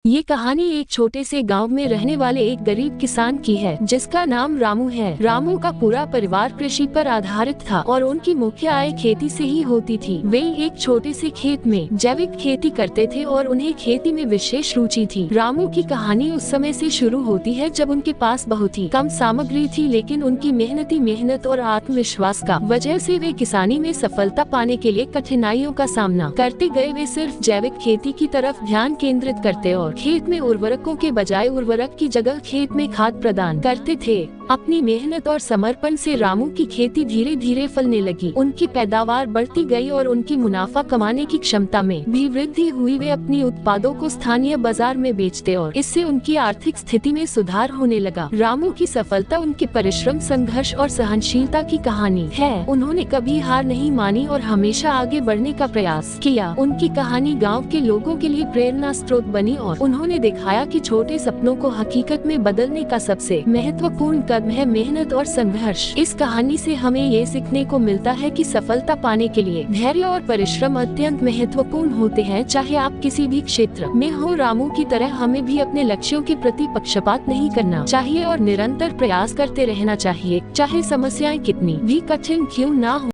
ये कहानी एक छोटे से गांव में रहने वाले एक गरीब किसान की है जिसका नाम रामू है। रामू का पूरा परिवार कृषि पर आधारित था और उनकी मुख्य आय खेती से ही होती थी। वे एक छोटे से खेत में जैविक खेती करते थे और उन्हें खेती में विशेष रुचि थी। रामू की कहानी उस समय से शुरू होती है जब उनके पास बहुत ही कम सामग्री थी, लेकिन उनकी मेहनत और आत्मविश्वास का वजह से वे किसानी में सफलता पाने के लिए कठिनाइयों का सामना करते गए। वे सिर्फ जैविक खेती की तरफ ध्यान केंद्रित करते और खेत में उर्वरकों के बजाय उर्वरक की जगह खेत में खाद प्रदान करते थे। अपनी मेहनत और समर्पण से रामू की खेती धीरे धीरे फलने लगी। उनकी पैदावार बढ़ती गई और उनकी मुनाफा कमाने की क्षमता में भी वृद्धि हुई। वे अपनी उत्पादों को स्थानीय बाजार में बेचते और इससे उनकी आर्थिक स्थिति में सुधार होने लगा। रामू की सफलता उनके परिश्रम, संघर्ष और सहनशीलता की कहानी है। उन्होंने कभी हार नहीं मानी और हमेशा आगे बढ़ने का प्रयास किया। उनकी कहानी गाँव के लोगों के लिए प्रेरणा स्रोत बनी और उन्होंने दिखाया कि छोटे सपनों को हकीकत में बदलने का सबसे महत्वपूर्ण कदम है मेहनत और संघर्ष। इस कहानी से हमें ये सीखने को मिलता है कि सफलता पाने के लिए धैर्य और परिश्रम अत्यंत महत्वपूर्ण होते हैं, चाहे आप किसी भी क्षेत्र में हो। रामू की तरह हमें भी अपने लक्ष्यों के प्रति पक्षपात नहीं करना चाहिए और निरंतर प्रयास करते रहना चाहिए, चाहे समस्याएं कितनी भी कठिन क्यों ना हो।